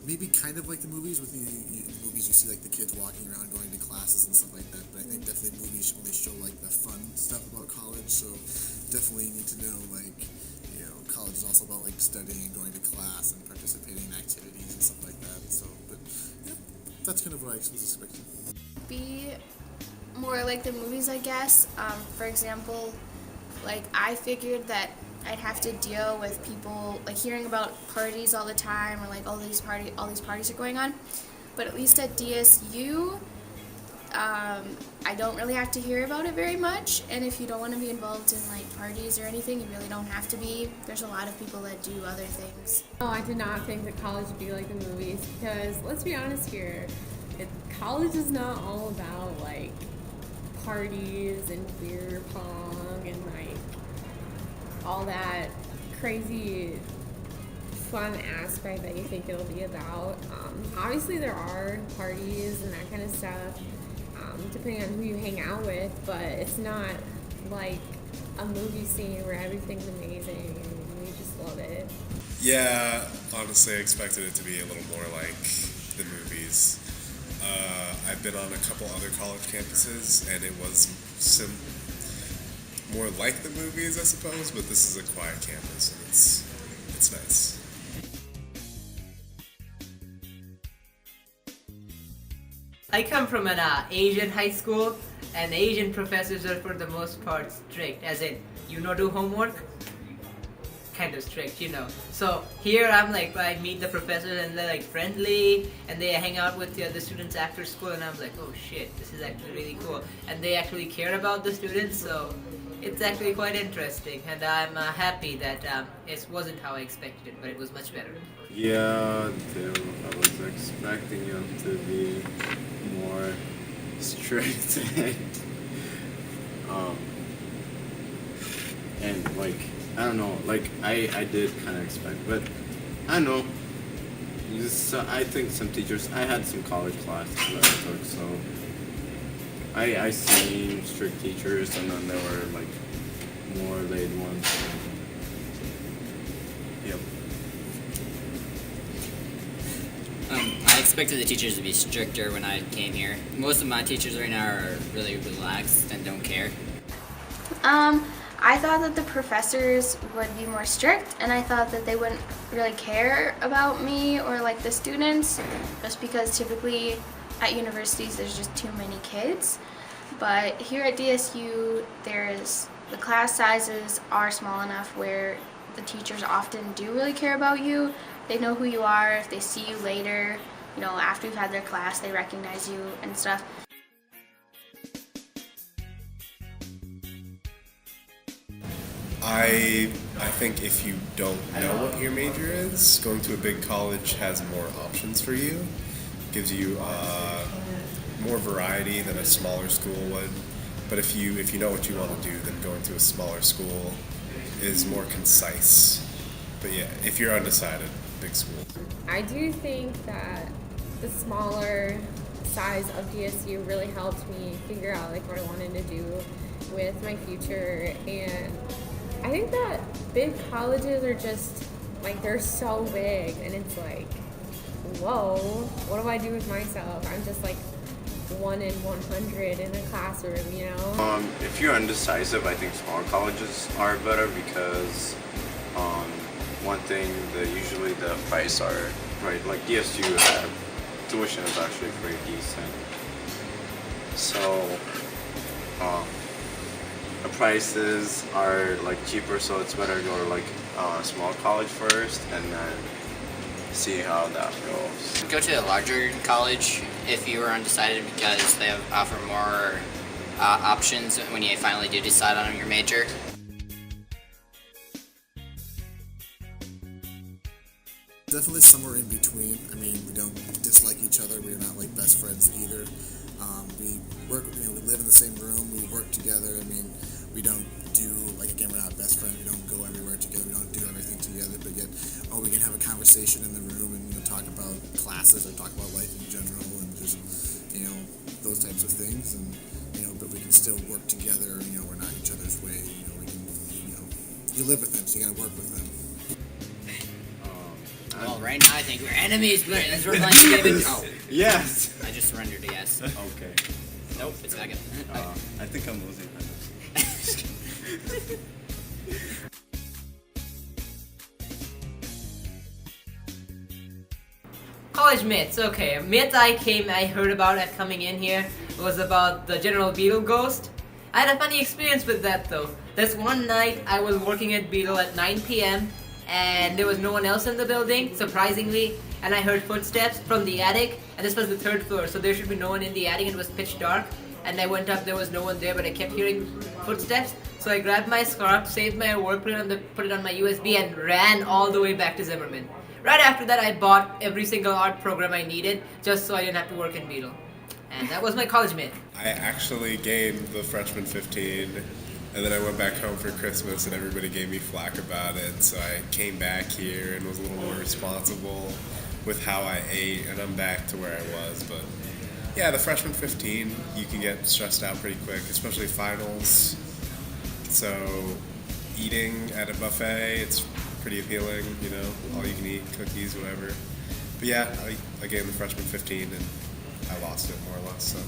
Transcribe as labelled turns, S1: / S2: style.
S1: maybe kind of like the movies with the movies you see like the kids walking around going to classes and stuff like that. But I think definitely movies only show like the fun stuff about college. So definitely need to know like college is also about like studying and going to class and participating in activities and stuff like that. So, but yeah, that's kind of what I was expecting.
S2: Be more like the movies, I guess. For example, like I figured that I'd have to deal with people like hearing about parties all the time or like all these parties are going on. But at least at DSU, I don't really have to hear about it very much. And if you don't want to be involved in like parties or anything, you really don't have to be. There's a lot of people that do other things.
S3: No, I did not think that college would be like the movies because let's be honest here, college is not all about like parties and beer pong and like all that crazy fun aspect that you think it'll be about. Obviously there are parties and that kind of stuff, depending on who you hang out with, but it's not like a movie scene where everything's amazing and you just love it.
S4: Yeah, honestly, I expected it to be a little more like the movies. I've been on a couple other college campuses, and it was more like the movies, I suppose. But this is a quiet campus, and it's nice.
S5: I come from an Asian high school, and Asian professors are for the most part strict, as in, do homework? Kind of strict, So here I'm like, I meet the professors and they're like friendly, and they hang out with the other students after school, and I'm like, oh shit, this is actually really cool. And they actually care about the students, so it's actually quite interesting, and I'm happy that it wasn't how I expected it, but it was much better.
S6: Yeah, Tim, I was expecting him to be more strict um, and like, I don't know, like I did kind of expect, but I don't know. I think some teachers, I had some college classes that I took, so I seen strict teachers, and then there were like more laid ones. Yep.
S7: I expected the teachers to be stricter when I came here. Most of my teachers right now are really relaxed and don't care.
S2: I thought that the professors would be more strict, and I thought that they wouldn't really care about me or like the students, just because typically at universities there's just too many kids. But here at DSU, the class sizes are small enough where the teachers often do really care about you. They know who you are. If they see you later, after you've had their class, they recognize you and stuff.
S4: I think if you don't know what your major is, going to a big college has more options for you. Gives you more variety than a smaller school would. But if you know what you want to do, then going to a smaller school is more concise. But yeah, if you're undecided, big school.
S3: I do think that the smaller size of DSU really helped me figure out like what I wanted to do with my future, and I think that big colleges are just like, they're so big, and it's like, whoa, what do I do with myself? I'm just like 1 in 100 in a classroom,
S6: If you're undecisive, I think smaller colleges are better because one thing, usually the price are right. Like DSU, tuition is actually pretty decent, so the prices are like cheaper. So it's better to go to like a small college first, and then see how that goes.
S7: Go to a larger college if you are undecided because they offer more options when you finally do decide on your major.
S1: Definitely somewhere in between. I mean, we don't dislike each other. We're not like best friends either. We work. We live in the same room. We work together. I mean, we don't do like, again, we're not best friends. We don't go everywhere together. We don't do everything together. But yet, we can have a conversation in the room and talk about classes or talk about life in general and just those types of things. And but we can still work together. We're not each other's way. We can you live with them, so you got to work with them.
S7: Well, right now I think we're enemies, but as we're playing David. Oh,
S6: Yes.
S7: I just surrendered a yes.
S6: Okay.
S7: Nope, it's second.
S6: I think I'm losing.
S5: College myths. Okay, a myth I heard about at coming in here was about the General Beetle ghost. I had a funny experience with that though. This one night I was working at Beetle at 9 p.m. and there was no one else in the building, surprisingly, and I heard footsteps from the attic, and this was the 3rd floor, so there should be no one in the attic, and it was pitch dark, and I went up, there was no one there, but I kept hearing footsteps, so I grabbed my scarf, saved my work, put it on my USB, and ran all the way back to Zimmerman. Right after that, I bought every single art program I needed, just so I didn't have to work in Beetle. And that was my college myth.
S4: I actually gained the freshman 15, and then I went back home for Christmas, and everybody gave me flack about it. So I came back here and was a little more responsible with how I ate, and I'm back to where I was. But yeah, the freshman 15, you can get stressed out pretty quick, especially finals. So eating at a buffet, it's pretty appealing, you know, all you can eat, cookies, whatever. But yeah, I gained the freshman 15, and I lost it more or less. So